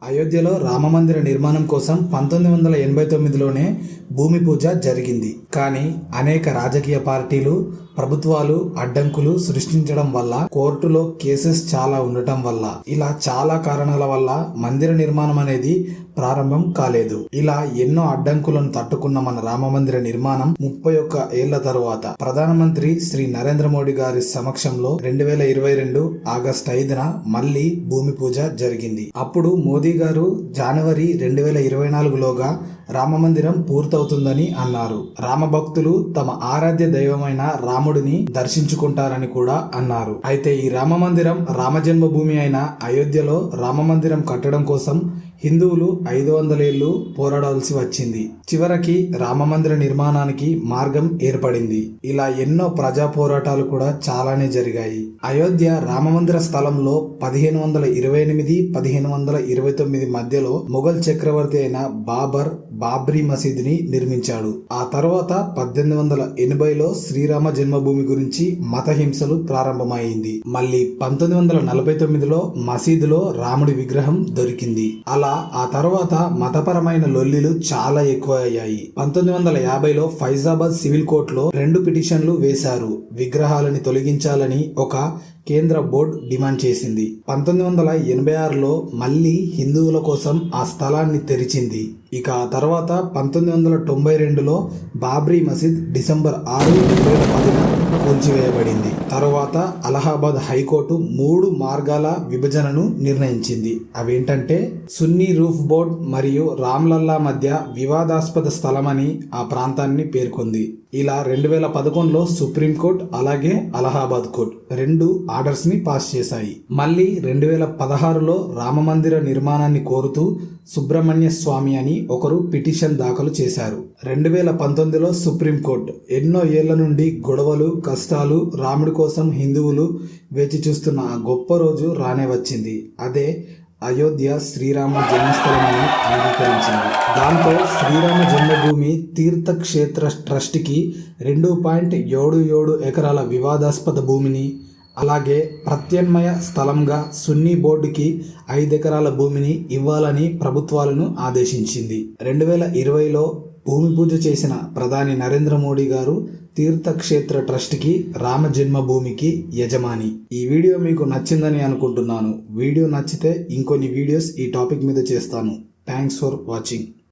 అయోధ్యలో రామమందిర నిర్మాణం కోసం 1989లోనే భూమి పూజ జరిగింది. కానీ అనేక రాజకీయ పార్టీలు, ప్రభుత్వాలు అడ్డంకులు సృష్టించడం వల్ల, కోర్టులో కేసెస్ చాలా ఉండటం వల్ల, ఇలా చాలా కారణాల వల్ల మందిర నిర్మాణం అనేది ప్రారంభం కాలేదు. ఇలా ఎన్నో అడ్డంకులను తట్టుకున్న మన రామమందిర నిర్మాణం 31 ఏళ్ల తరువాత ప్రధానమంత్రి శ్రీ నరేంద్ర మోడీ గారి సమక్షంలో 2022 ఆగస్టు 5న మళ్లీ భూమి పూజ జరిగింది. అప్పుడు మోదీ గారు జనవరి 2024లోగా రామమందిరం పూర్తవుతుందని అన్నారు. రామభక్తులు తమ ఆరాధ్య దైవమైన రాముడిని దర్శించుకుంటారని కూడా అన్నారు. అయితే ఈ రామమందిరం రామజన్మభూమి అయిన అయోధ్యలో రామమందిరం కట్టడం కోసం హిందువులు 500 ఏళ్లు పోరాడాల్సి వచ్చింది. చివరికి రామమందిర నిర్మాణానికి మార్గం ఏర్పడింది. ఇలా ఎన్నో ప్రజా పోరాటాలు కూడా చాలానే జరిగాయి. అయోధ్య రామమందిర స్థలంలో 1528-1529 మధ్యలో మొఘల్ చక్రవర్తి అయిన బాబ్రీ మసీదుని నిర్మించాడు. ఆ తర్వాత 1880లో శ్రీరామ జన్మభూమి గురించి మత హింసలు ప్రారంభమైంది. మళ్ళీ 1949లో మసీదులో రాముడి విగ్రహం దొరికింది. అలా ఆ తర్వాత మతపరమైన లొల్లిలు చాలా ఎక్కువ అయ్యాయి. 1950లో ఫైజాబాద్ సివిల్ కోర్టులో 2 పిటిషన్లు వేశారు. విగ్రహాలని తొలగించాలని ఒక కేంద్ర బోర్డు డిమాండ్ చేసింది. 1986లో మళ్లీ హిందువుల కోసం ఆ స్థలాన్ని తెరిచింది. ఇక ఆ తర్వాత 1992లో బాబ్రీ మసీద్ డిసెంబర్ 6, 2010న కూల్చివేయబడింది. తర్వాత అలహాబాద్ హైకోర్టు 3 మార్గాల విభజనను నిర్ణయించింది. అవేంటంటే సున్నీ రూఫ్ బోర్డ్ మరియు రామ్లల్లా మధ్య వివాదాస్పద స్థలమని ఆ ప్రాంతాన్ని పేర్కొంది. ఇలా 2011లో సుప్రీంకోర్టు అలాగే అలహాబాద్ కోర్టు 2 ఆర్డర్స్ ని పాస్ చేశాయి. మళ్ళీ 2016లో రామమందిర నిర్మాణాన్ని కోరుతూ సుబ్రహ్మణ్య స్వామి అని ఒకరు పిటిషన్ దాఖలు చేశారు. 2019లో సుప్రీంకోర్టు ఎన్నో ఏళ్ల నుండి గొడవలు, కష్టాలు, రాముడి కోసం హిందువులు వేచి చూస్తున్న ఆ గొప్ప రోజు రానే వచ్చింది. అదే అయోధ్య శ్రీరాముడి జన్మస్థలమని అంగీకరించింది. దాంతో శ్రీరామ జన్మభూమి తీర్థక్షేత్ర ట్రస్ట్కి 2.77 ఎకరాల వివాదాస్పద భూమిని, అలాగే ప్రత్యామ్నాయ స్థలంగా సున్నీ బోర్డుకి 5 ఎకరాల భూమిని ఇవ్వాలని ప్రభుత్వాలను ఆదేశించింది. 2020లో భూమి పూజ చేసిన ప్రధాని నరేంద్ర మోడీ గారు తీర్థక్షేత్ర ట్రస్ట్కి రామ జన్మభూమికి యజమాని. ఈ వీడియో మీకు నచ్చిందని అనుకుంటున్నాను. వీడియో నచ్చితే ఇంకొన్ని వీడియోస్ ఈ టాపిక్ మీద చేస్తాను. Thanks for watching.